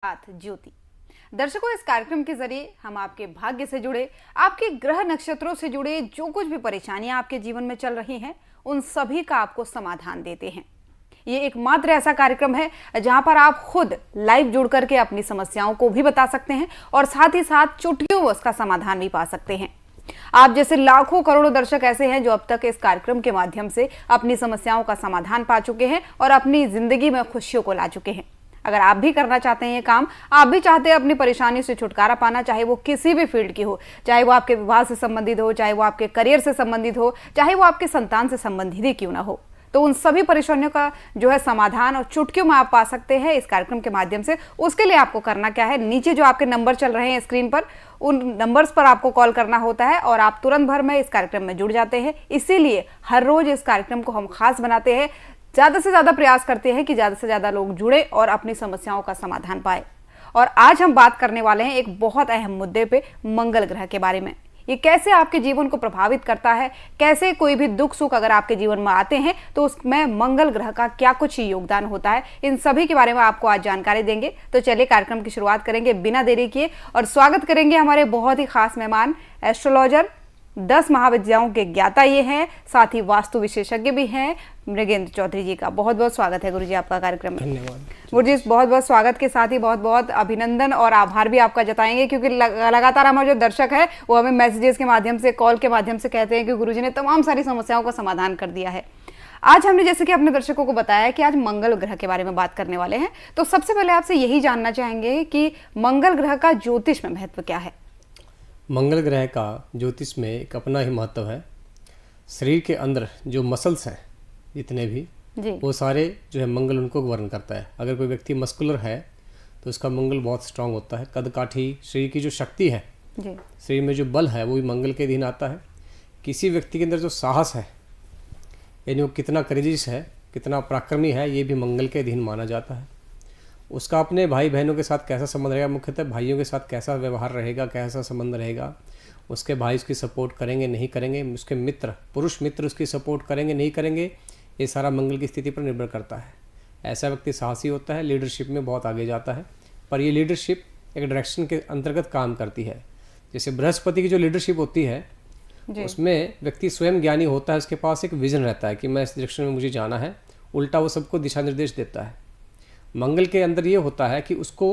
साथ ज्योति। दर्शकों, इस कार्यक्रम के जरिए हम आपके भाग्य से जुड़े, आपके ग्रह नक्षत्रों से जुड़े जो कुछ भी परेशानियां आपके जीवन में चल रही हैं, उन सभी का आपको समाधान देते हैं। ये एकमात्र ऐसा कार्यक्रम है जहां पर आप खुद लाइव जुड़ करके अपनी समस्याओं को भी बता सकते हैं और साथ ही साथ चुटकियों में उसका समाधान भी पा सकते हैं। आप जैसे लाखों करोड़ों दर्शक ऐसे हैं जो अब तक इस कार्यक्रम के माध्यम से अपनी समस्याओं का समाधान पा चुके हैं और अपनी जिंदगी में खुशियों को ला चुके हैं। अगर आप भी करना चाहते हैं ये काम, आप भी चाहते हैं अपनी परेशानी से छुटकारा पाना, चाहे वो किसी भी फील्ड की हो, चाहे वो आपके विवाह से संबंधित हो, चाहे वो आपके करियर से संबंधित हो, चाहे वो आपके संतान से संबंधित ही क्यों ना हो, तो उन सभी परेशानियों का जो है समाधान और चुटकियों में आप पा सकते हैं इस कार्यक्रम के माध्यम से। उसके लिए आपको करना क्या है, नीचे जो आपके नंबर चल रहे हैं स्क्रीन पर, उन नंबर्स पर आपको कॉल करना होता है और आप तुरंत भर में इस कार्यक्रम में जुड़ जाते हैं। इसीलिए हर रोज इस कार्यक्रम को हम खास बनाते हैं, ज़्यादा से ज़्यादा प्रयास करते हैं कि ज़्यादा से ज़्यादा लोग जुड़े और अपनी समस्याओं का समाधान पाए। और आज हम बात करने वाले हैं एक बहुत अहम मुद्दे पे, मंगल ग्रह के बारे में। ये कैसे आपके जीवन को प्रभावित करता है, कैसे कोई भी दुख सुख अगर आपके जीवन में आते हैं तो उसमें मंगल ग्रह का क्या कुछ योगदान होता है, इन सभी के बारे में आपको आज जानकारी देंगे। तो चलिए कार्यक्रम की शुरुआत करेंगे बिना देरी किए और स्वागत करेंगे हमारे बहुत ही खास मेहमान, एस्ट्रोलॉजर, 10 महाविद्याओं के ज्ञाता ये हैं, साथ ही वास्तु विशेषज्ञ भी हैं, मृगेंद्र चौधरी जी का बहुत बहुत स्वागत है गुरुजी आपका कार्यक्रम में। धन्यवाद गुरुजी, बहुत बहुत स्वागत के साथ ही बहुत बहुत अभिनंदन और आभार भी आपका जताएंगे, क्योंकि लगातार हमारे जो दर्शक है वो हमें मैसेजेस के माध्यम से, कॉल के माध्यम से कहते हैं कि गुरुजी ने तमाम सारी समस्याओं का समाधान कर दिया है। आज हमने जैसे कि अपने दर्शकों को बताया कि आज मंगल ग्रह के बारे में बात करने वाले हैं, तो सबसे पहले आपसे यही जानना चाहेंगे कि मंगल ग्रह का ज्योतिष में महत्व क्या है। मंगल ग्रह का ज्योतिष में एक अपना ही महत्व है। शरीर के अंदर जो मसल्स हैं जितने भी जी। वो सारे जो है मंगल उनको गवर्न करता है। अगर कोई व्यक्ति मस्कुलर है तो उसका मंगल बहुत स्ट्रांग होता है। कद काठी, शरीर की जो शक्ति है जी। शरीर में जो बल है वो भी मंगल के अधीन आता है। किसी व्यक्ति के अंदर जो साहस है, यानी वो कितना करेजियस है, कितना पराक्रमी है, ये भी मंगल के अधीन माना जाता है। उसका अपने भाई बहनों के साथ कैसा संबंध रहेगा, मुख्यतः भाइयों के साथ कैसा व्यवहार रहेगा, कैसा संबंध रहेगा, उसके भाई उसकी सपोर्ट करेंगे नहीं करेंगे, उसके मित्र, पुरुष मित्र उसकी सपोर्ट करेंगे नहीं करेंगे, ये सारा मंगल की स्थिति पर निर्भर करता है। ऐसा व्यक्ति साहसी होता है, लीडरशिप में बहुत आगे जाता है, पर ये लीडरशिप एक डायरेक्शन के अंतर्गत काम करती है। जैसे बृहस्पति की जो लीडरशिप होती है उसमें व्यक्ति स्वयं ज्ञानी होता है, उसके पास एक विजन रहता है कि मैं इस डायरेक्शन में मुझे जाना है, उल्टा वो सबको दिशा निर्देश देता है। मंगल के अंदर ये होता है कि उसको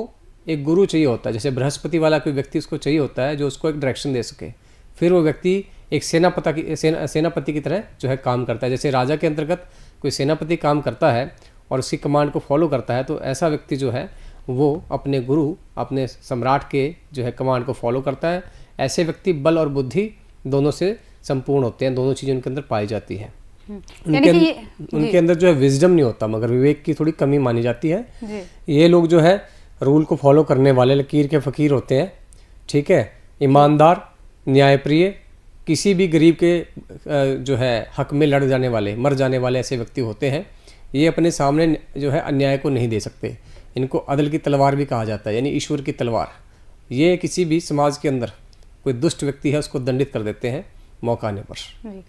एक गुरु चाहिए होता है। जैसे बृहस्पति वाला कोई व्यक्ति उसको चाहिए होता है जो उसको एक डायरेक्शन दे सके, फिर वो व्यक्ति एक सेनापति की तरह जो है काम करता है। जैसे राजा के अंतर्गत कोई सेनापति काम करता है और उसकी कमांड को फॉलो करता है, तो ऐसा व्यक्ति जो है वो अपने गुरु, अपने सम्राट के जो है कमांड को फॉलो करता है। ऐसे व्यक्ति बल और बुद्धि दोनों से संपूर्ण होते हैं, दोनों चीज़ें उनके अंदर पाई जाती है। उनके अंदर जो है विजडम नहीं होता, मगर विवेक की थोड़ी कमी मानी जाती है जी। ये लोग जो है रूल को फॉलो करने वाले लकीर के फकीर होते हैं, ठीक है, ईमानदार, न्यायप्रिय, किसी भी गरीब के जो है हक में लड़ जाने वाले, मर जाने वाले ऐसे व्यक्ति होते हैं। ये अपने सामने जो है अन्याय को नहीं दे सकते। इनको अदल की तलवार भी कहा जाता है, यानी ईश्वर की तलवार। ये किसी भी समाज के अंदर कोई दुष्ट व्यक्ति है उसको दंडित कर देते हैं मौका आने पर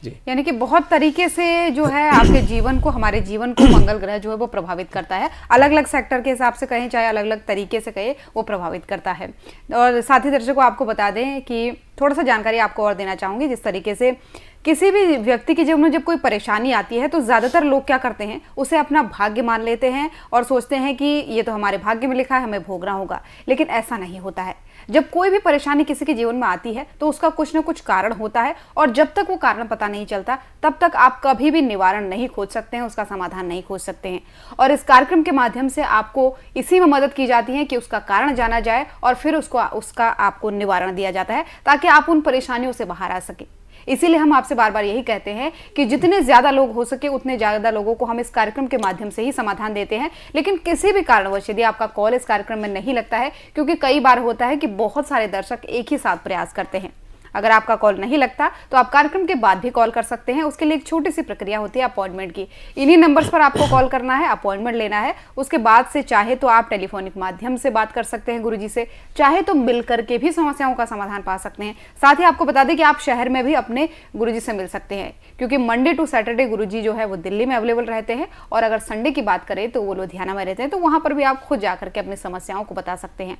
जी। यानी कि बहुत तरीके से जो है आपके जीवन को, हमारे जीवन को मंगल ग्रह जो है वो प्रभावित करता है। अलग अलग सेक्टर के हिसाब से कहें, चाहे अलग अलग तरीके से कहें, वो प्रभावित करता है। और साथ ही दर्शकों को आपको बता दें कि थोड़ा सा जानकारी आपको और देना चाहूँगी, जिस तरीके से किसी भी व्यक्ति के जीवन में जब कोई परेशानी आती है तो ज़्यादातर लोग क्या करते हैं, उसे अपना भाग्य मान लेते हैं और सोचते हैं कि ये तो हमारे भाग्य में लिखा है, हमें भोगना होगा। लेकिन ऐसा नहीं होता है। जब कोई भी परेशानी किसी के जीवन में आती है तो उसका कुछ ना कुछ कारण होता है, और जब तक वो कारण पता नहीं चलता तब तक आप कभी भी निवारण नहीं खोज सकते हैं, उसका समाधान नहीं खोज सकते हैं। और इस कार्यक्रम के माध्यम से आपको इसी में मदद की जाती है कि उसका कारण जाना जाए और फिर उसका आपको निवारण दिया जाता है, ताकि आप उन परेशानियों से बाहर आ सके। इसीलिए हम आपसे बार बार यही कहते हैं कि जितने ज्यादा लोग हो सके उतने ज्यादा लोगों को हम इस कार्यक्रम के माध्यम से ही समाधान देते हैं। लेकिन किसी भी कारणवश यदि आपका कॉल इस कार्यक्रम में नहीं लगता है, क्योंकि कई बार होता है कि बहुत सारे दर्शक एक ही साथ प्रयास करते हैं, अगर आपका कॉल नहीं लगता तो आप कार्यक्रम के बाद भी कॉल कर सकते हैं। उसके लिए एक छोटी सी प्रक्रिया होती है अपॉइंटमेंट की। इन्हीं नंबर्स पर आपको कॉल करना है, अपॉइंटमेंट लेना है। उसके बाद से चाहे तो आप टेलीफोनिक माध्यम से बात कर सकते हैं गुरुजी से, चाहे तो मिल करके भी समस्याओं का समाधान पा सकते हैं। साथ ही आपको बता दें कि आप शहर में भी अपने गुरुजी से मिल सकते हैं, क्योंकि मंडे टू सैटरडे गुरुजी जो है वो दिल्ली में अवेलेबल रहते हैं, और अगर संडे की बात करें तो वो लुधियाना में रहते हैं। तो वहां पर भी आप खुद जाकर के अपनी समस्याओं को बता सकते हैं।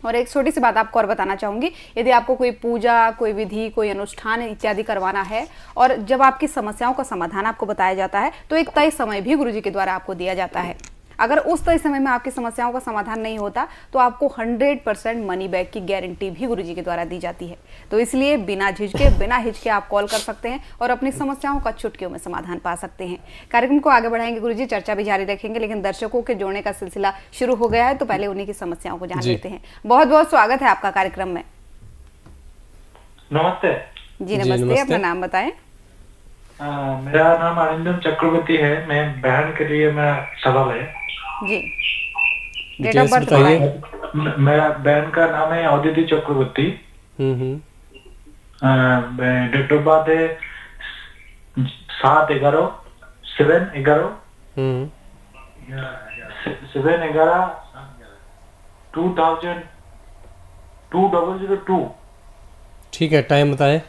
और एक छोटी सी बात आपको और बताना चाहूंगी, यदि आपको कोई पूजा, कोई विधि, कोई अनुष्ठान इत्यादि करवाना है, और जब आपकी समस्याओं का समाधान आपको बताया जाता है तो एक तय समय भी गुरुजी के द्वारा आपको दिया जाता है। अगर उस तय समय में आपकी समस्याओं का समाधान नहीं होता तो आपको 100% मनी बैक की गारंटी भी गुरुजी के द्वारा दी जाती है। तो इसलिए बिना झिझके, बिना हिचके आप कॉल कर सकते हैं और अपनी समस्याओं का चुटकियों में समाधान पा सकते हैं। कार्यक्रम को आगे बढ़ाएंगे गुरुजी, चर्चा भी जारी रखेंगे, लेकिन दर्शकों के जोड़ने का सिलसिला शुरू हो गया है, तो पहले उन्हीं की समस्याओं को जान लेते हैं। बहुत बहुत स्वागत है आपका कार्यक्रम में। नमस्ते जी नमस्ते, अपना नाम बताएं। मेरा नाम अरिंदम चक्रवर्ती है। मैं बहन के लिए मेरा सवाल है जी। डेट ऑफ बर्थ बताइए। मेरा बहन का नाम है अदिति चक्रवर्ती। डेट ऑफ बर्थ है 7/11 2002। ठीक है, टाइम बताएं।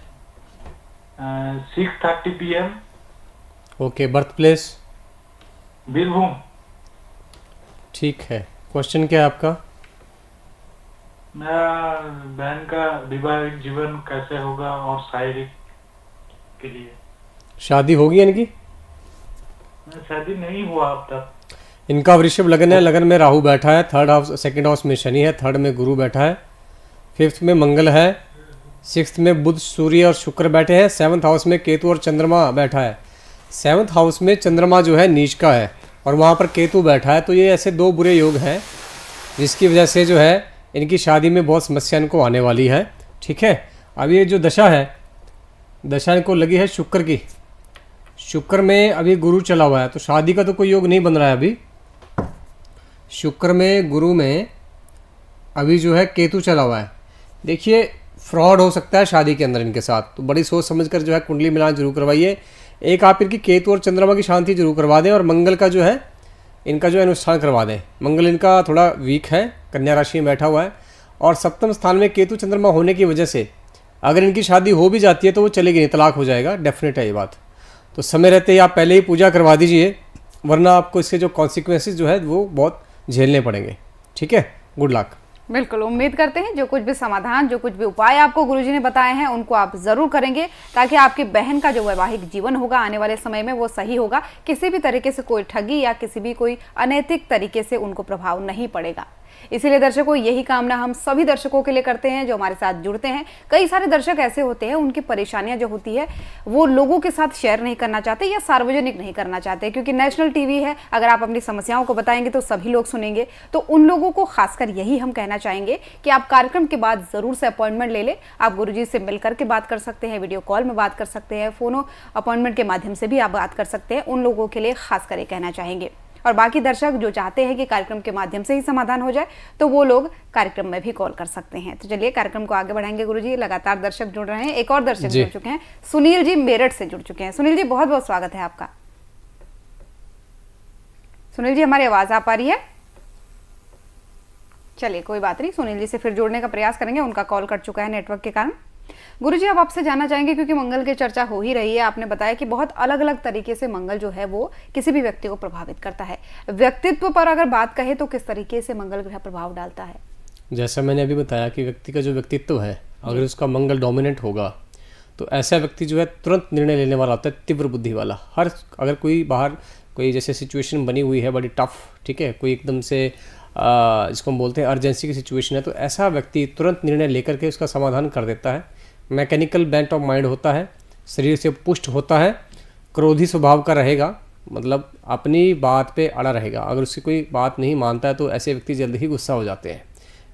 6:30 PM। Okay, birth place? Birbhum. ठीक है, क्वेश्चन क्या है आपका? मेरा बहन का वैवाहिक जीवन कैसे होगा और शारीरिक के लिए। शादी होगी इनकी? शादी नहीं हुआ अब तक। इनका वृषभ लगन है, लगन में राहु बैठा है, थर्ड हाउस, सेकंड हाउस में शनि है, थर्ड में गुरु बैठा है, फिफ्थ में मंगल है, सिक्स्थ में बुध, सूर्य और शुक्र बैठे हैं, सेवन्थ हाउस में केतु और चंद्रमा बैठा है। सेवन्थ हाउस में चंद्रमा जो है नीच का है और वहाँ पर केतु बैठा है। तो ये ऐसे दो बुरे योग हैं जिसकी वजह से जो है इनकी शादी में बहुत समस्या इनको आने वाली है। ठीक है, अब ये जो दशा है, दशा इनको लगी है शुक्र की। शुक्र में अभी गुरु चला हुआ है, तो शादी का तो कोई योग नहीं बन रहा है अभी। शुक्र में, गुरु में अभी जो है केतु चला हुआ है। देखिए, फ्रॉड हो सकता है शादी के अंदर इनके साथ, तो बड़ी सोच समझ कर जो है कुंडली मिलान जरूर करवाइए। एक आप इनकी केतु और चंद्रमा की शांति जरूर करवा दें, और मंगल का जो है इनका जो अनुष्ठान करवा दें। मंगल इनका थोड़ा वीक है, कन्या राशि में बैठा हुआ है, और सप्तम स्थान में केतु चंद्रमा होने की वजह से अगर इनकी शादी हो भी जाती है तो वो चलेगी नहीं, तलाक हो जाएगा, डेफिनेट है ये बात। तो समय रहते ही आप पहले ही पूजा करवा दीजिए, वरना आपको इसके जो कॉन्सिक्वेंसेस जो है वो बहुत झेलने पड़ेंगे। ठीक है, गुड लक। बिल्कुल, उम्मीद करते हैं जो कुछ भी समाधान, जो कुछ भी उपाय आपको गुरुजी ने बताए हैं उनको आप जरूर करेंगे, ताकि आपकी बहन का जो वैवाहिक जीवन होगा आने वाले समय में वो सही होगा। किसी भी तरीके से कोई ठगी या किसी भी कोई अनैतिक तरीके से उनको प्रभाव नहीं पड़ेगा। इसीलिए दर्शकों, यही कामना हम सभी दर्शकों के लिए करते हैं जो हमारे साथ जुड़ते हैं। कई सारे दर्शक ऐसे होते हैं, उनकी परेशानियां जो होती है वो लोगों के साथ शेयर नहीं करना चाहते या सार्वजनिक नहीं करना चाहते, क्योंकि नेशनल टीवी है, अगर आप अपनी समस्याओं को बताएंगे तो सभी लोग सुनेंगे। तो उन लोगों को खासकर यही हम कहना चाहेंगे कि आप कार्यक्रम के बाद जरूर से अपॉइंटमेंट ले लें। आप गुरुजी से मिल करके बात कर सकते हैं, वीडियो कॉल में बात कर सकते हैं, फोनो अपॉइंटमेंट के माध्यम से भी आप बात कर सकते हैं। उन लोगों के लिए खासकर ये कहना चाहेंगे। और बाकी दर्शक जो चाहते हैं कि कार्यक्रम के माध्यम से ही समाधान हो जाए, तो वो लोग कार्यक्रम में भी कॉल कर सकते हैं। तो चलिए कार्यक्रम को आगे बढ़ाएंगे गुरुजी। लगातार दर्शक जुड़ रहे हैं, एक और दर्शक जुड़ चुके हैं, सुनील जी मेरठ से जुड़ चुके हैं। सुनील जी, बहुत बहुत स्वागत है आपका। सुनील जी, हमारी आवाज आ पा रही है? चलिए कोई बात नहीं, सुनील जी से फिर जोड़ने का प्रयास करेंगे, उनका कॉल कट चुका है नेटवर्क के कारण। गुरुजी, अब आपसे जानना चाहेंगे, क्योंकि मंगल की चर्चा हो ही रही है, आपने बताया कि बहुत अलग अलग तरीके से मंगल जो है वो किसी भी व्यक्ति को प्रभावित करता है। व्यक्तित्व पर अगर बात कहें तो किस तरीके से मंगल ग्रह प्रभाव डालता है? जैसा मैंने अभी बताया कि व्यक्ति का जो व्यक्तित्व है, अगर उसका मंगल डोमिनेंट होगा तो ऐसा व्यक्ति जो है तुरंत निर्णय लेने वाला होता है, तीव्र बुद्धि वाला। हर अगर कोई बाहर कोई जैसे सिचुएशन बनी हुई है बड़ी टफ, ठीक है, कोई एकदम से जिसको हम बोलते हैं अर्जेंसी की सिचुएशन है, तो ऐसा व्यक्ति तुरंत निर्णय लेकर के उसका समाधान कर देता है। मैकेनिकल बेंट ऑफ माइंड होता है, शरीर से पुष्ट होता है, क्रोधी स्वभाव का रहेगा, मतलब अपनी बात पे अड़ा रहेगा। अगर उसकी कोई बात नहीं मानता है तो ऐसे व्यक्ति जल्द ही गुस्सा हो जाते हैं।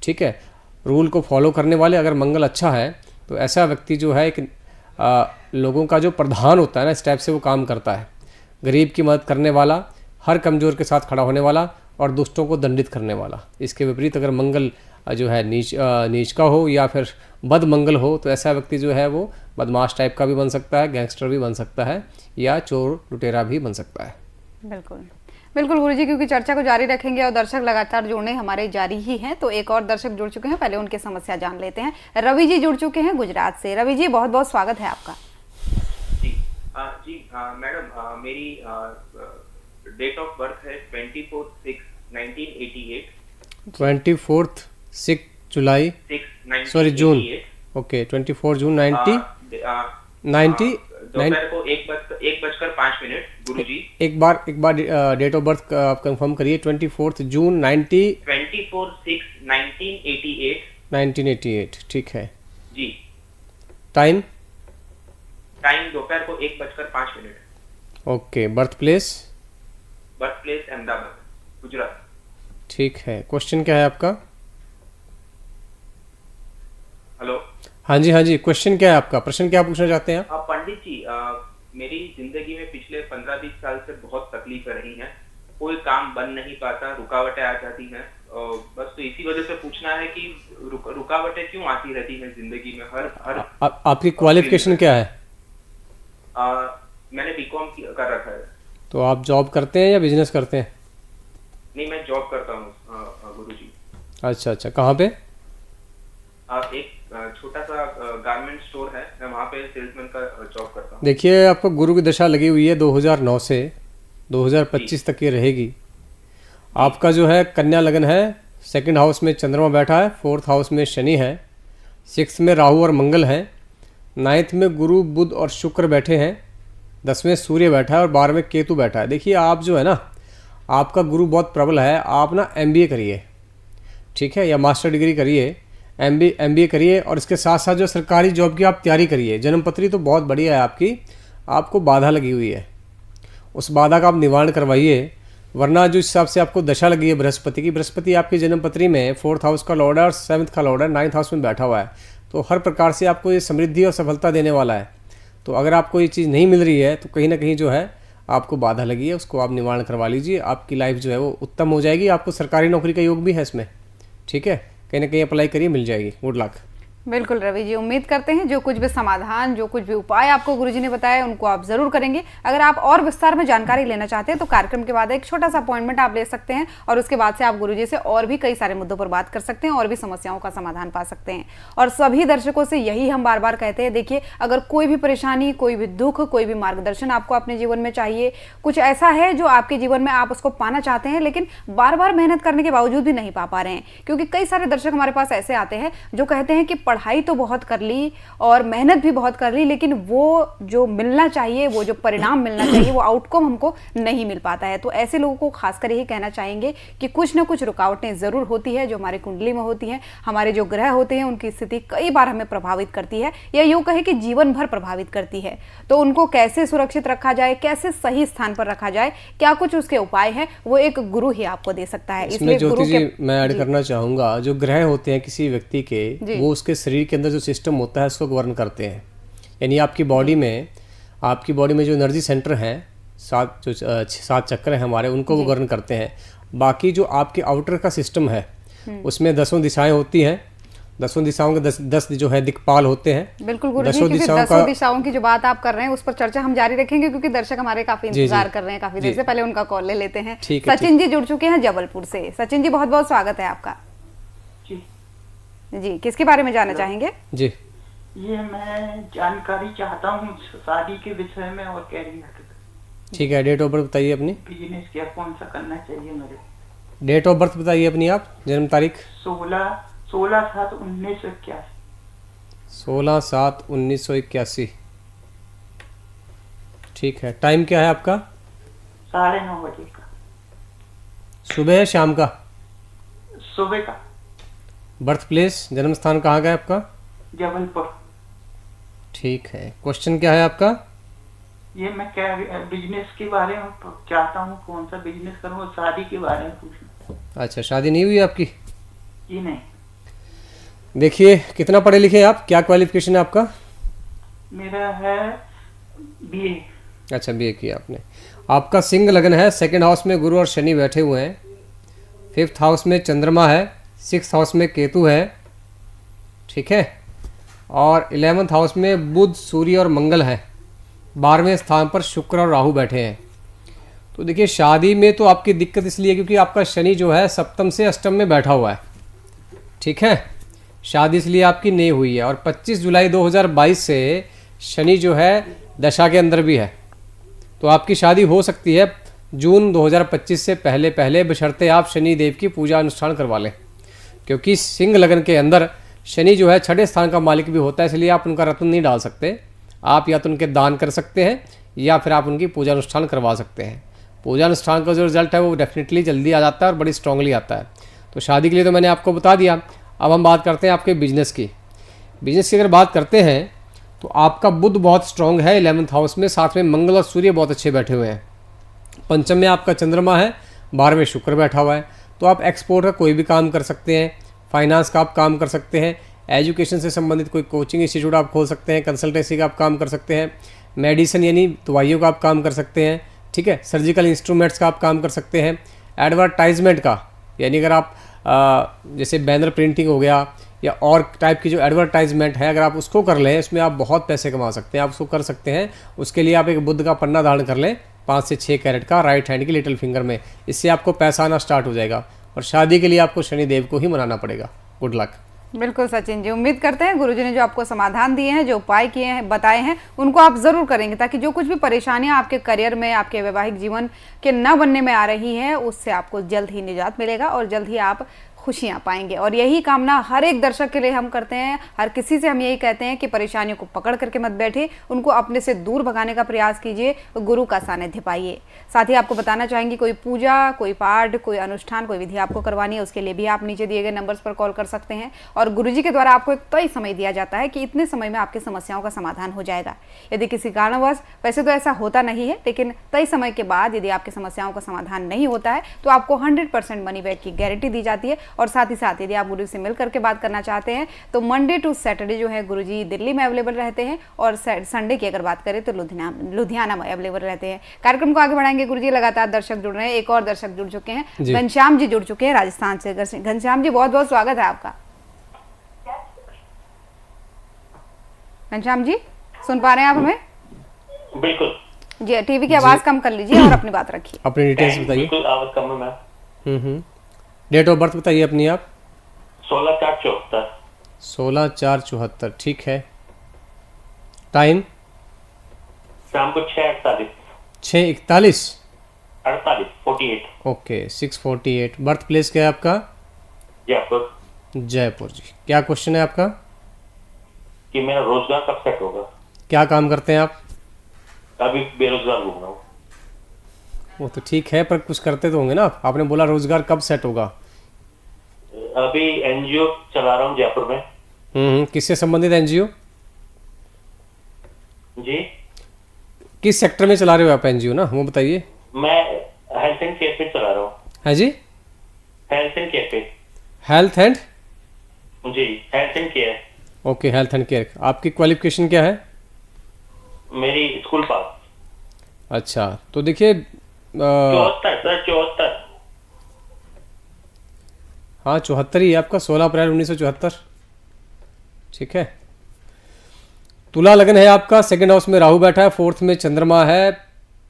ठीक है, रूल को फॉलो करने वाले, अगर मंगल अच्छा है तो ऐसा व्यक्ति जो है एक लोगों का जो प्रधान होता है ना, इस टाइप से वो काम करता है। गरीब की मदद करने वाला, हर कमज़ोर के साथ खड़ा होने वाला और दुष्टों को दंडित करने वाला। इसके विपरीत अगर मंगल जो है नीच का हो या फिर बद मंगल हो, तो ऐसा व्यक्ति जो है वो बदमाश टाइप का भी बन सकता है, गैंगस्टर भी बन सकता है या चोर लुटेरा भी बन सकता है। बिल्कुल बिल्कुल गुरुजी, क्योंकि चर्चा को जारी रखेंगे और दर्शक लगातार जुड़ने हमारे जारी ही हैं, तो एक और दर्शक जुड़ चुके हैं, पहले उनकी समस्या जान लेते हैं। रवि जी जुड़ चुके हैं गुजरात से। रवि जी, बहुत बहुत स्वागत है आपका। जी मैडम, मेरी डेट ऑफ बर्थ है 24/6/1988। 24 जुलाई, सॉरी जून, ओके 24 जून 90 दोपहर को 1:05 गुरुजी। एक बार डेट ऑफ बर्थ आप कंफर्म करिए। 24 जून 1988। ठीक है जी। टाइम दोपहर को 1:05। Okay. Birth place Ahmedabad, Gujarat. ठीक है। क्वेश्चन क्या है आपका? हेलो। हाँ जी, क्वेश्चन क्या है आपका? प्रश्न क्या पूछना चाहते हैं? पंडित जी, मेरी जिंदगी में पिछले 15-20 साल से बहुत तकलीफें रही हैं। कोई काम बन नहीं पाता, रुकावटें आ जाती हैं। बस तो इसी वजह से पूछना है कि रुकावटें क्यों आती रहती हैं जिंदगी में हर आपकी क्वालिफिकेशन क्या है? मैंने बीकॉम कर रखा है। तो आप जॉब करते हैं या बिजनेस करते हैं? नहीं, मैं जॉब करता हूँ गुरुजी। अच्छा, कहाँ पे? एक छोटा सा गारमेंट स्टोर है, मैं वहाँ पे सेल्समैन का जॉब करता हूँ। देखिए, आपको गुरु की दशा लगी हुई है 2009 से 2025 तक ये रहेगी। आपका जो है कन्या लगन है, सेकंड हाउस में चंद्रमा बैठा है, फोर्थ हाउस में शनि है, सिक्स्थ में राहु और मंगल है, नाइन्थ में गुरु बुध और शुक्र बैठे हैं, 10वें सूर्य बैठा है और 12वें केतु बैठा है। देखिए, आप जो है ना, आपका गुरु बहुत प्रबल है। आप ना MBA करिए, ठीक है, या मास्टर डिग्री करिए, MBA करिए, और इसके साथ साथ जो सरकारी जॉब की आप तैयारी करिए। जन्मपत्री तो बहुत बढ़िया है आपकी, आपको बाधा लगी हुई है, उस बाधा का आप निवारण करवाइए। वरना जो हिसाब से आपको दशा लगी है बृहस्पति की, बृहस्पति आपकी जन्मपत्री में 4th हाउस का लॉर्ड है और 7th का लॉर्ड है, 9th हाउस में बैठा हुआ है, तो हर प्रकार से आपको ये समृद्धि और सफलता देने वाला है। तो अगर आपको ये चीज़ नहीं मिल रही है तो कहीं ना कहीं जो है आपको बाधा लगी है, उसको आप निवारण करवा लीजिए। आपकी लाइफ जो है वो उत्तम हो जाएगी। आपको सरकारी नौकरी का योग भी है इसमें, ठीक है, कहीं ना कहीं अप्लाई करिए, मिल जाएगी। Good luck. बिल्कुल रवि जी, उम्मीद करते हैं जो कुछ भी समाधान, जो कुछ भी उपाय आपको गुरुजी ने बताया उनको आप जरूर करेंगे। अगर आप और विस्तार में जानकारी लेना चाहते हैं तो कार्यक्रम के बाद एक छोटा सा अपॉइंटमेंट आप ले सकते हैं और उसके बाद से आप गुरुजी से और भी कई सारे मुद्दों पर बात कर सकते हैं और भी समस्याओं का समाधान पा सकते हैं। और सभी दर्शकों से यही हम बार बार कहते हैं, देखिए, अगर कोई भी परेशानी, कोई भी दुख, कोई भी मार्गदर्शन आपको अपने जीवन में चाहिए, कुछ ऐसा है जो आपके जीवन में आप उसको पाना चाहते हैं लेकिन बार बार मेहनत करने के बावजूद भी नहीं पा रहे हैं, क्योंकि कई सारे दर्शक हमारे पास ऐसे आते हैं जो कहते हैं कि पढ़ाई तो बहुत कर ली और मेहनत भी बहुत कर ली, लेकिन वो जो मिलना चाहिए, वो जो परिणाम मिलना चाहिए, वो आउटकम हमको नहीं मिल पाता है। तो ऐसे लोगों को खासकर यही कहना चाहेंगे कि कुछ ना कुछ रुकावटें जरूर होती है जो हमारे कुंडली में होती हैं। हमारे जो ग्रह होते हैं उनकी स्थिति कई बार हमें प्रभावित करती है, या यूं कहे कि जीवन भर प्रभावित करती है। तो उनको कैसे सुरक्षित रखा जाए, कैसे सही स्थान पर रखा जाए, क्या कुछ उसके उपाय हैं, वो एक गुरु ही आपको दे सकता है। इसमें ज्योति जी मैं ऐड करना चाहूंगा, जो ग्रह होते हैं किसी व्यक्ति के, वो उसके शरीर के अंदर जो सिस्टम होता है उसको गवर्न करते हैं। यानी आपकी बॉडी में जो एनर्जी सेंटर हैं, 7 चक्र हैं हमारे, उनको वो गवर्न करते हैं। बाकी जो आपके आउटर का सिस्टम है उसमें 10 दिशाएं होती हैं, 10 दिशाओं के 10 जो है दिक्पाल होते हैं। बिल्कुल गुरुजी, क्योंकि 10 दिशाओं की जो बात आप कर रहे हैं उस पर चर्चा हम जारी रखेंगे, क्योंकि दर्शक हमारे काफी इंतजार कर रहे हैं काफी देर से। पहले उनका कॉल ले लेते हैं। सचिन जी जुड़ चुके हैं जबलपुर से। सचिन जी, बहुत बहुत स्वागत है आपका। जी, किसके बारे में जानना चाहेंगे? जी, ये मैं जानकारी चाहता हूँ शादी के विषय में और कैरियर के। ठीक है, डेट ऑफ बर्थ बताइए अपनी। बिजनेस क्या कौन सा करना चाहिए मेरे? डेट ऑफ बर्थ बताइए अपनी, आप जन्म तारीख। 16/7/1981। 16/7/1981। ठीक है। टाइम क्या है आपका? 9:30 बजे का। सुबह है शाम का? सुबह का। बर्थ प्लेस, जन्म स्थान कहाँ का है आपका? जबलपुर। ठीक है। क्वेश्चन क्या है आपका? ये मैं क्या बिजनेस के बारे में चाहता हूँ, कौन सा बिजनेस करूँ, शादी के बारे में पूछना। अच्छा, शादी नहीं हुई आपकी? ये नहीं। देखिए, कितना पढ़े लिखे हैं आप? क्या क्वालिफिकेशन है आपका? मेरा है BA। अच्छा, BA किया आपने। आपका सिंह लगन है, सेकंड हाउस में गुरु और शनि बैठे हुए हैं, 5th हाउस में चंद्रमा है, 6th हाउस में केतु है, ठीक है, और 11th हाउस में बुध, सूर्य और मंगल है। 12वें स्थान पर शुक्र और राहु बैठे हैं। तो देखिए शादी में तो आपकी दिक्कत इसलिए क्योंकि आपका शनि जो है सप्तम से अष्टम में बैठा हुआ है, ठीक है। शादी इसलिए आपकी नहीं हुई है। और 25 जुलाई 2022 से शनि जो है दशा के अंदर भी है, तो आपकी शादी हो सकती है जून 2025 से पहले पहले, बशर्ते आप शनि देव की पूजा अनुष्ठान करवा लें, क्योंकि सिंह लगन के अंदर शनि जो है 6ठे स्थान का मालिक भी होता है, इसलिए आप उनका रत्न नहीं डाल सकते। आप या तो उनके दान कर सकते हैं या फिर आप उनकी पूजा अनुष्ठान करवा सकते हैं। पूजा अनुष्ठान का जो रिजल्ट है वो डेफिनेटली जल्दी आ जाता है और बड़ी स्ट्रांगली आता है। तो शादी के लिए तो मैंने आपको बता दिया। अब हम बात करते हैं आपके बिजनेस की। बिजनेस की अगर बात करते हैं तो आपका बुध बहुत स्ट्रांग है 11th हाउस में, साथ में मंगल और सूर्य बहुत अच्छे बैठे हुए हैं। पंचम में आपका चंद्रमा है, 12वें शुक्र बैठा हुआ है। तो आप एक्सपोर्ट का कोई भी काम कर सकते हैं, फाइनेंस का आप काम कर सकते हैं, एजुकेशन से संबंधित कोई कोचिंग इंस्टीट्यूट आप खोल सकते हैं, कंसल्टेंसी का आप काम कर सकते हैं, मेडिसिन यानी दवाइयों का आप काम कर सकते हैं, ठीक है, सर्जिकल इंस्ट्रूमेंट्स का आप काम कर सकते हैं, एडवर्टाइजमेंट का यानी अगर आप जैसे बैनर प्रिंटिंग हो गया या और टाइप की जो एडवर्टाइजमेंट है, अगर आप उसको कर लें उसमें आप बहुत पैसे कमा सकते हैं, आप उसको कर सकते हैं। उसके लिए आप एक बुध का पन्ना धारण कर लें 5 से 6 कैरेट का, राइट हैंड की लिटिल फिंगर में, इससे आपको पैसा आना स्टार्ट हो जाएगा। और शादी के लिए आपको शनिदेव को ही मनाना पड़ेगा। Good luck. बिल्कुल सचिन जी, उम्मीद करते हैं गुरुजी ने जो आपको समाधान दिए हैं, जो उपाय किए हैं, बताए हैं, उनको आप ज़रूर करेंगे, ताकि जो कुछ भी परेशानियां आपके करियर में, आपके वैवाहिक जीवन के न बनने में आ रही हैं, उससे आपको जल्द ही निजात मिलेगा और जल्द ही आप खुशियां पाएंगे। और यही कामना हर एक दर्शक के लिए हम करते हैं। हर किसी से हम यही कहते हैं कि परेशानियों को पकड़ करके मत बैठे, उनको अपने से दूर भगाने का प्रयास कीजिए, गुरु का सानिध्य पाइए। साथ ही आपको बताना चाहेंगे कोई पूजा, कोई पाठ, कोई अनुष्ठान, कोई विधि आपको करवानी है, उसके लिए भी आप नीचे दिए गए नंबर्स पर कॉल कर सकते हैं। और गुरुजी के द्वारा आपको एक तय समय दिया जाता है कि इतने समय में आपकी समस्याओं का समाधान हो जाएगा। यदि किसी कारणवश, वैसे तो ऐसा होता नहीं है, लेकिन तय समय के बाद यदि आपकी समस्याओं का समाधान नहीं होता है तो आपको 100% मनी बैक की गारंटी दी जाती है। और साथ ही साथ यदि आप गुरु से मिल करके बात करना चाहते हैं तो मंडे टू सैटरडे जो है गुरुजी दिल्ली में अवेलेबल रहते हैं, और संडे की अगर बात करें तो लुधियाना में अवेलेबल रहते हैं। कार्यक्रम को आगे बढ़ाएंगे गुरुजी, लगातार दर्शक जुड़ रहे हैं। एक और दर्शक जुड़ चुके हैं, घनश्याम जी जुड़ चुके हैं राजस्थान से। घनश्याम जी, बहुत बहुत स्वागत है आपका। घनश्याम जी, सुन पा रहे हैं आप हमें? बिल्कुल जी, टीवी की आवाज कम कर लीजिए और अपनी बात रखिए। अपनी डिटेल्स बताइए। बिल्कुल आवाज कम है मैम। डेट ऑफ बर्थ बताइए अपनी आप। 16/4/74। 16/4/74, ठीक है। टाइम? शाम को 6:48। 6:41? 48 ओके, 6:48। बर्थ प्लेस क्या है आपका? जयपुर। जयपुर जी। क्या क्वेश्चन है आपका? कि मेरा रोजगार कब सेट होगा? क्या काम करते हैं आप? अभी बेरोजगार घूम रहा हूँ। वो तो ठीक है, पर कुछ करते तो होंगे ना आप। आपने बोला रोजगार कब सेट होगा। अभी एनजीओ चला रहा हूँ जयपुर में। किससे संबंधित एनजीओ? जी, किस सेक्टर में चला रहे हो आप एनजीओ ना, वो बताइए। मैं हेल्थ एंड केयर पे चला रहा हूँ। है जी? हेल्थ एंड केयर पे। Health and? जी, health and care. Okay, health and care. आपकी क्वालिफिकेशन क्या है? मेरी स्कूल पास। अच्छा, तो देखिए 74 सर, 74। हाँ, 74 ही है आपका। 16 अप्रैल 1974, ठीक है। तुला लगन है आपका। 2nd हाउस में राहु बैठा है, 4th में चंद्रमा है,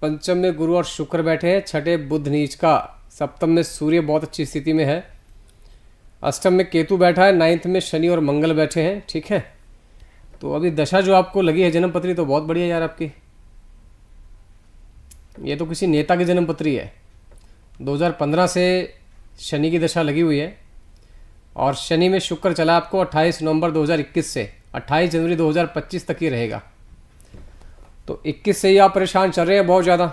5th में गुरु और शुक्र बैठे हैं, 6ठे बुध नीच का, 7th में सूर्य बहुत अच्छी स्थिति में है, 8th में केतु बैठा है, 9th में शनि और मंगल बैठे हैं, ठीक है। तो अभी दशा जो आपको लगी है जन्म पत्री तो बहुत बढ़िया यार आपकी। ये तो किसी नेता की जन्म पत्री है। 2015 से शनि की दशा लगी हुई है, और शनि में शुक्र चला आपको 28 नवंबर 2021 से 28 जनवरी 2025 तक ही रहेगा। तो 21 से ही आप परेशान चल रहे हैं बहुत ज़्यादा।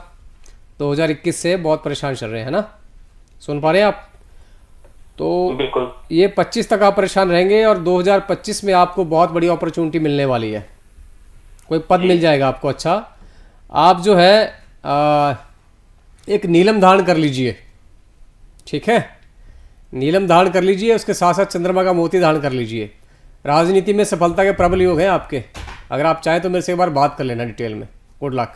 2021 से बहुत परेशान चल रहे हैं ना, सुन पा रहे हैं आप? तो बिल्कुल। ये 25 तक आप परेशान रहेंगे, और 2025 में आपको बहुत बड़ी अपॉर्चुनिटी मिलने वाली है। कोई पद मिल जाएगा आपको अच्छा। आप जो है एक नीलम धारण कर लीजिए, ठीक है। नीलम धारण कर लीजिए, उसके साथ साथ चंद्रमा का मोती धारण कर लीजिए। राजनीति में सफलता के प्रबल योग हैं आपके। अगर आप चाहें तो मेरे से एक बार बात कर लेना डिटेल में। Good luck.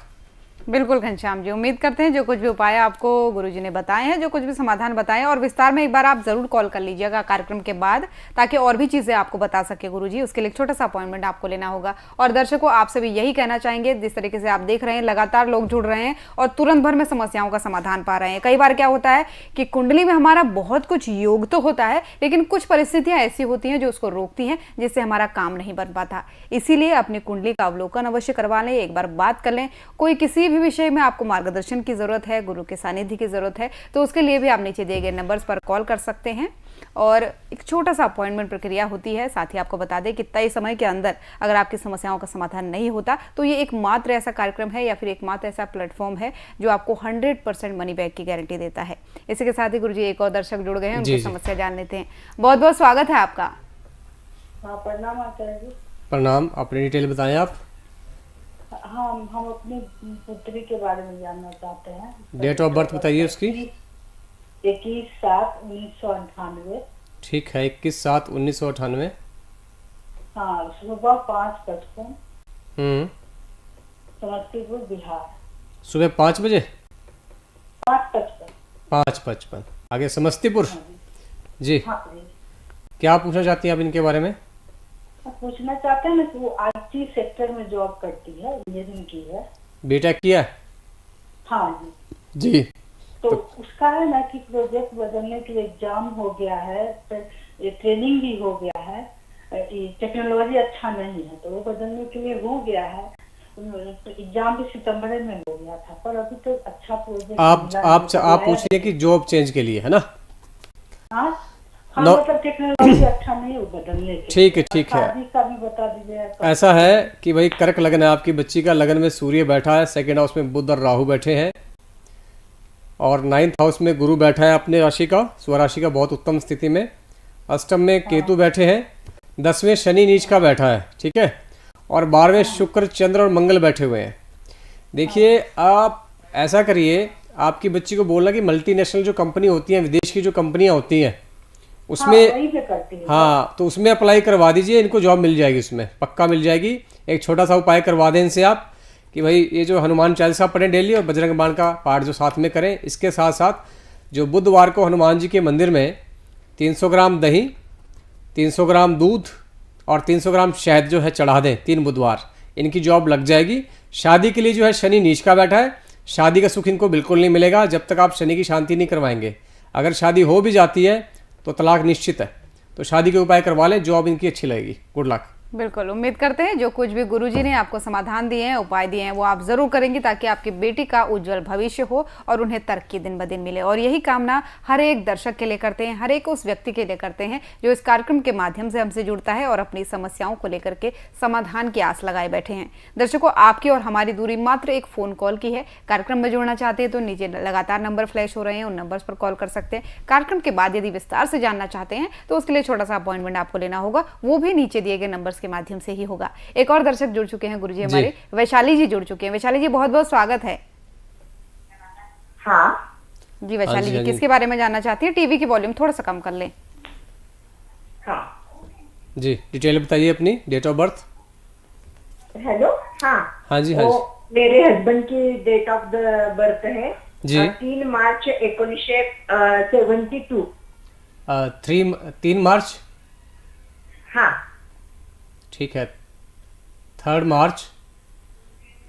बिल्कुल घनश्याम जी, उम्मीद करते हैं जो कुछ भी उपाय आपको गुरुजी ने बताए हैं, जो कुछ भी समाधान बताए और विस्तार में एक बार आप जरूर कॉल कर लीजिएगा कार्यक्रम के बाद, ताकि और भी चीजें आपको बता सके गुरुजी। उसके लिए एक छोटा सा अपॉइंटमेंट आपको लेना होगा। और दर्शकों, आपसे भी यही कहना चाहेंगे, जिस तरीके से आप देख रहे हैं लगातार लोग जुड़ रहे हैं और तुरंत भर में समस्याओं का समाधान पा रहे हैं। कई बार क्या होता है कि कुंडली में हमारा बहुत कुछ योग तो होता है, लेकिन कुछ परिस्थितियां ऐसी होती हैं जो उसको रोकती हैं, जिससे हमारा काम नहीं बन पाता। इसीलिए अपनी कुंडली का अवलोकन अवश्य करवा लें, एक बार बात कर लें। कोई किसी भी विषय में आपको मार्गदर्शन की जरूरत है, गुरु के सानिध्य की जरूरत है, तो उसके लिए भी आप नीचे दिए गए नंबर्स पर कॉल कर सकते हैं और एक छोटा सा अपॉइंटमेंट प्रक्रिया होती है। साथ ही आपको बता दें कि तय समय के अंदर अगर आपकी समस्याओं का समाधान नहीं होता तो ये एकमात्र ऐसा कार्यक्रम है या फिर एकमात्र ऐसा प्लेटफॉर्म है जो आपको 100% मनी बैक की गारंटी देता है। इसी के साथ ही गुरुजी एक और दर्शक जुड़ गए हैं, उनकी समस्या जान लेते हैं। बहुत बहुत स्वागत है आपका। प्रणाम आचार्य जी। प्रणाम, अपनी डिटेल बताएं आप। हम अपनी पुत्री के बारे में जानना चाहते हैं। डेट ऑफ बर्थ बताइए उसकी। 21/7/1998। ठीक है, 21/7/1998। हाँ, सुबह 5:55, हम्म, समस्तीपुर बिहार। सुबह 5 बजे 5:55। 5:55। आगे समस्तीपुर। जी, हाँ जी। क्या पूछना चाहती हैं आप इनके बारे में? पूछना चाहते हैं ना कि वो IT सेक्टर में जॉब करती है, इंजीनियरिंग की है। बीटेक किया है? हाँ जी। जी। तो उसका है ना कि प्रोजेक्ट बदलने के लिए एग्जाम हो गया है, ये ट्रेनिंग भी हो गया है, टेक्नोलॉजी अच्छा नहीं है तो वो बदलने के लिए हो गया है। एग्जाम भी सितंबर में हो गया था, पर अभी तो अच्छा प्रोजेक्ट आप पूछ रही हैं कि जॉब चेंज के लिए, है ना? हाँ, मतलब टेक्नोलॉजी अच्छा नहीं है बदलने के। ठीक है, ठीक है। शादी का भी बता दीजिए। ऐसा है कि भाई कर्क लगन है आपकी बच्ची का, लगन में सूर्य बैठा है, सेकंड हाउस में बुध और राहु बैठे हैं और 9th हाउस में गुरु बैठा है अपने राशि का, स्वराशि का, बहुत उत्तम स्थिति में। अष्टम में केतु बैठे हैं, 10वें शनि नीच का बैठा है, ठीक है, और 12वें शुक्र चंद्र और मंगल बैठे हुए हैं। देखिए, आप ऐसा करिए, आपकी बच्ची को बोलना कि मल्टीनेशनल जो कंपनी होती हैं, विदेश की जो कंपनियां होती हैं उसमें, हाँ, तो उसमें अप्लाई करवा दीजिए, इनको जॉब मिल जाएगी, उसमें पक्का मिल जाएगी। एक छोटा सा उपाय करवा दें इनसे आप कि भाई ये जो हनुमान चालीसा पढ़ें डेली और बजरंग बाण का पाठ जो साथ में करें। इसके साथ साथ जो बुधवार को हनुमान जी के मंदिर में 300 ग्राम दही, 300 ग्राम दूध और 300 ग्राम शहद जो है चढ़ा दें 3 बुधवार, इनकी जॉब लग जाएगी। शादी के लिए जो है शनि नीच का बैठा है, शादी का सुख इनको बिल्कुल नहीं मिलेगा जब तक आप शनि की शांति नहीं करवाएंगे। अगर शादी हो भी जाती है तो तलाक निश्चित है, तो शादी के उपाय करवा लें, जॉब इनकी अच्छी लगेगी। Good luck. बिल्कुल, उम्मीद करते हैं जो कुछ भी गुरुजी ने आपको समाधान दिए हैं, उपाय दिए हैं, वो आप जरूर करेंगे ताकि आपकी बेटी का उज्जवल भविष्य हो और उन्हें तरक्की दिन ब दिन मिले। और यही कामना हर एक दर्शक के लिए करते हैं, हर एक उस व्यक्ति के लिए करते हैं जो इस कार्यक्रम के माध्यम से हमसे जुड़ता है और अपनी समस्याओं को लेकर के समाधान की आस लगाए बैठे हैं। दर्शकों, आपकी और हमारी दूरी मात्र एक फोन कॉल की है। कार्यक्रम में जुड़ना चाहते हैं तो नीचे लगातार नंबर फ्लैश हो रहे हैं, उन नंबर्स पर कॉल कर सकते हैं। कार्यक्रम के बाद यदि विस्तार से जानना चाहते हैं तो उसके लिए छोटा सा अपॉइंटमेंट आपको लेना होगा, वो भी नीचे दिए गए नंबर्स के माध्यम से ही होगा। एक और दर्शक जुड़ चुके हैं गुरुजी, हमारे वैशाली जी जुड़ चुके हैं। वैशाली जी, बहुत बहुत स्वागत है। हाँ जी वैशाली जी, किसके बारे में जानना चाहती हैं? टीवी की वॉल्यूम थोड़ा सा कम कर लें। हाँ जी, डिटेल बताइए अपनी, डेट ऑफ बर्थ। हेलो। हाँ हाँ जी, हाँ जी। मेरे हस्बैंड की डेट ऑफ द बर्थ है जी 3 मार्च 1972। 3 मार्च। हाँ ठीक है, 3 मार्च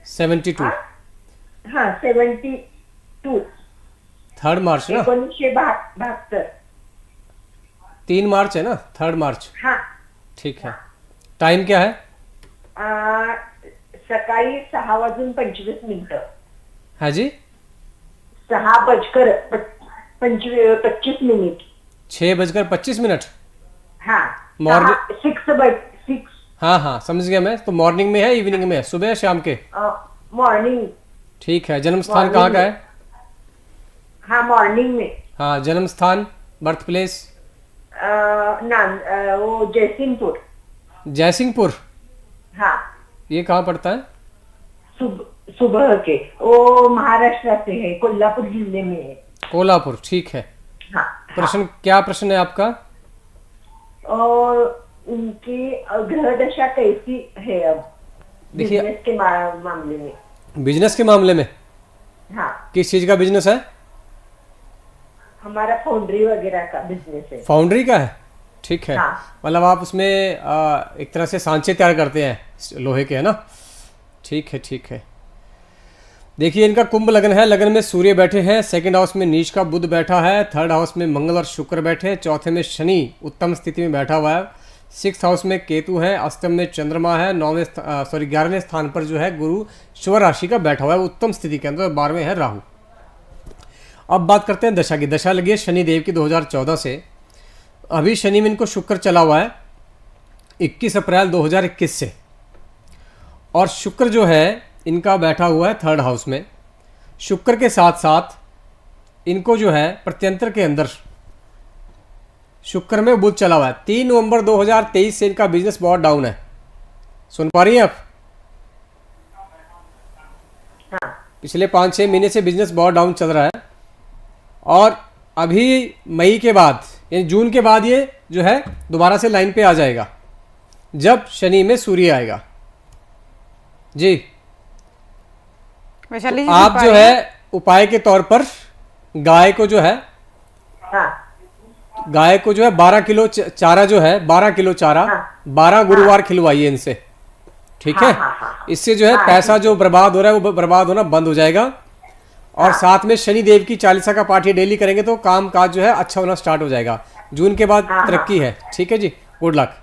72। हाँ 72। 3 मार्च ना, 1972। 3 मार्च है ना, 3 मार्च। हाँ ठीक है, टाइम क्या है? सकाळी 6:25. हाँ जी, 6:25. 6:25। हाँ मॉर्निंग। 6 हाँ हाँ, समझ गया मैं। तो मॉर्निंग में है, इवनिंग में है, सुबह या शाम के? मॉर्निंग। ठीक है, जन्म स्थान कहाँ का है? हाँ मॉर्निंग में। हाँ, जन्म स्थान, बर्थ प्लेस? वो जयसिंहपुर। जयसिंहपुर। हाँ, ये कहाँ पड़ता है? सुबह के, वो महाराष्ट्र से है, कोल्हापुर जिले में है। कोल्हापुर, ठीक है। हाँ, प्रश्न, क्या प्रश्न है आपका? और उनकी ग्रह दशा कैसी है अब देखिए, बिजनेस के मामले में? बिजनेस के मामले में हाँ, किस चीज़ का बिजनेस है? हमारा फाउंड्री वगैरह का बिजनेस है। फाउंड्री का है, ठीक है। हाँ। मतलब आप उसमें एक तरह से सांचे तैयार करते हैं लोहे के, है ना? ठीक है, ठीक है। देखिए इनका कुंभ लगन है, लगन में सूर्य बैठे हैं, सेकंड हाउस में नीच का बुध बैठा है, थर्ड हाउस में मंगल और शुक्र बैठे हैं, चौथे में शनि उत्तम स्थिति में बैठा हुआ है, सिक्स हाउस में केतु है, अष्टम में चंद्रमा है, 11वें स्थान पर जो है गुरु शुभ राशि का बैठा हुआ है उत्तम स्थिति के अंदर, 12वें है राहु। अब बात करते हैं दशा की। दशा लगी है शनि देव की 2014 से। अभी शनि में इनको शुक्र चला हुआ है 21 अप्रैल 2021 से, और शुक्र जो है इनका बैठा हुआ है थर्ड हाउस में। शुक्र के साथ साथ इनको जो है प्रत्यंतर के अंदर शुक्र में बुध चला हुआ है। 3 नवंबर 2023 से इनका बिजनेस बहुत डाउन है। सुन पा रही हैं आप? पिछले 5-6 महीने से बिजनेस बहुत डाउन चल रहा है, और अभी मई के बाद यानी जून के बाद ये जो है दोबारा से लाइन पे आ जाएगा जब शनि में सूर्य आएगा। जी, वैशाली जी, आप जो है उपाय के तौर पर गाय को जो है हाँ, गाय को जो है 12 किलो चारा जो है 12 किलो चारा 12 गुरुवार खिलवाइए इनसे, ठीक है? इससे जो है पैसा जो बर्बाद हो रहा है वो बर्बाद होना बंद हो जाएगा, और साथ में शनि देव की चालीसा का पाठ ये डेली करेंगे तो काम काज जो है अच्छा होना स्टार्ट हो जाएगा। जून के बाद तरक्की है, ठीक है जी, गुड लक।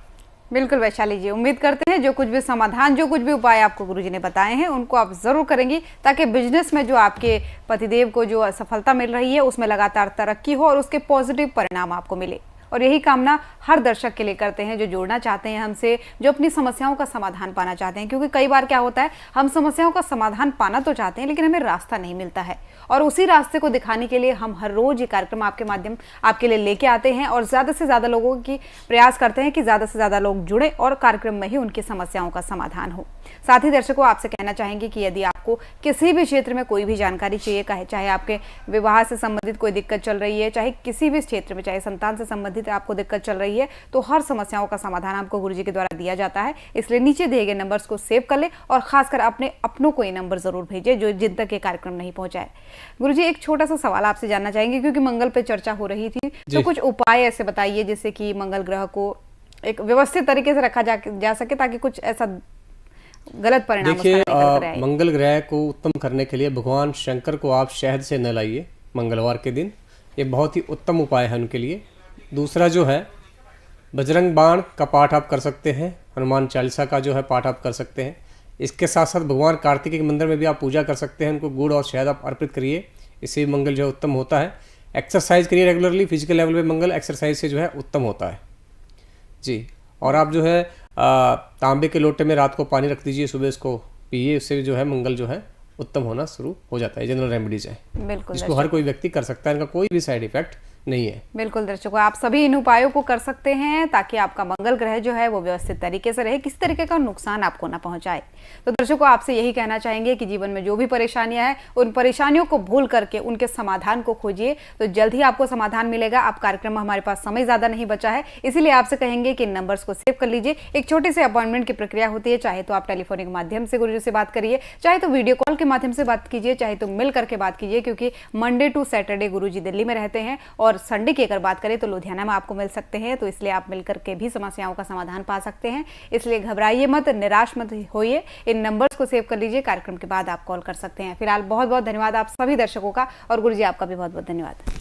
बिल्कुल वैशाली जी, उम्मीद करते हैं जो कुछ भी समाधान, जो कुछ भी उपाय आपको गुरुजी ने बताए हैं उनको आप जरूर करेंगी, ताकि बिजनेस में जो आपके पतिदेव को जो सफलता मिल रही है उसमें लगातार तरक्की हो और उसके पॉजिटिव परिणाम आपको मिले। और यही कामना हर दर्शक के लिए करते हैं जो जुड़ना चाहते हैं हमसे, जो अपनी समस्याओं का समाधान पाना चाहते हैं। क्योंकि कई बार क्या होता है, हम समस्याओं का समाधान पाना तो चाहते हैं लेकिन हमें रास्ता नहीं मिलता है, और उसी रास्ते को दिखाने के लिए हम हर रोज ये कार्यक्रम आपके माध्यम आपके लिए लेके आते हैं, और ज़्यादा से ज़्यादा लोगों की प्रयास करते हैं कि ज़्यादा से ज़्यादा लोग जुड़े और कार्यक्रम में ही उनकी समस्याओं का समाधान हो। साथ ही दर्शकों, आपसे कहना चाहेंगे कि यदि आपको किसी भी क्षेत्र में कोई भी जानकारी चाहिए, चाहे आपके विवाह से संबंधित कोई दिक्कत चल रही है, चाहे किसी भी क्षेत्र में, चाहे संतान से संबंधित आपको दिक्कत चल रही है, तो हर समस्याओं का समाधान आपको गुरुजी के द्वारा दिया जाता है। इसलिए नीचे दिए गए नंबर्स को सेव कर ले, और खासकर अपने अपनों को ये नंबर जरूर भेजें जो जिन तक ये कार्यक्रम नहीं पहुंचाए। गुरुजी, एक छोटा सा सवाल आपसे जानना चाहेंगे, क्योंकि मंगल पे चर्चा हो रही थी, तो कुछ उपाय ऐसे बताइए जिससे कि मंगल ग्रह को एक व्यवस्थित तरीके से रखा जा सके, ताकि कुछ ऐसा गलत परिणाम देखिए, मंगल ग्रह को उत्तम करने के लिए भगवान शंकर को आप शहद से न लाइए मंगलवार के दिन, ये बहुत ही उत्तम उपाय है उनके लिए। दूसरा जो है, बजरंग बाण का पाठ आप कर सकते हैं, हनुमान चालीसा का जो है पाठ आप कर सकते हैं। इसके साथ साथ भगवान कार्तिक के मंदिर में भी आप पूजा कर सकते हैं, उनको गुड़ और शहद आप अर्पित करिए, इससे भी मंगल जो है उत्तम होता है। एक्सरसाइज करिए रेगुलरली, फिजिकल लेवल पे मंगल एक्सरसाइज से जो है उत्तम होता है जी। और आप जो है तांबे के लोटे में रात को पानी रख दीजिए, सुबह इसको पिए, उससे भी जो है मंगल जो है उत्तम होना शुरू हो जाता है। जनरल रेमेडीज है, बिल्कुल, जिसको हर कोई व्यक्ति कर सकता है, इनका कोई भी साइड इफेक्ट नहीं है। बिल्कुल दर्शकों, आप सभी इन उपायों को कर सकते हैं ताकि आपका मंगल ग्रह जो है वो व्यवस्थित तरीके से रहे, किसी तरीके का नुकसान आपको ना पहुंचाए। तो दर्शकों, आपसे यही कहना चाहेंगे कि जीवन में जो भी परेशानियां हैं, उन परेशानियों को भूल करके उनके समाधान को खोजिए, तो जल्द ही आपको समाधान मिलेगा। आप कार्यक्रम में, हमारे पास समय ज्यादा नहीं बचा है, इसीलिए आपसे कहेंगे कि इन नंबर्स को सेव कर लीजिए। एक छोटे से अपॉइंटमेंट की प्रक्रिया होती है, चाहे तो आप टेलीफोनिक माध्यम से गुरुजी से बात करिए, चाहे तो वीडियो कॉल के माध्यम से बात कीजिए, चाहे तो मिल करके बात कीजिए, क्योंकि मंडे टू सैटरडे गुरुजी दिल्ली में रहते हैं, और संडे की अगर बात करें तो लुधियाना में आपको मिल सकते हैं। तो इसलिए आप मिलकर के भी समस्याओं का समाधान पा सकते हैं। इसलिए घबराइए मत, निराश मत होइए, इन नंबर्स को सेव कर लीजिए, कार्यक्रम के बाद आप कॉल कर सकते हैं। फिलहाल बहुत बहुत धन्यवाद आप सभी दर्शकों का, और गुरुजी आपका भी बहुत बहुत धन्यवाद।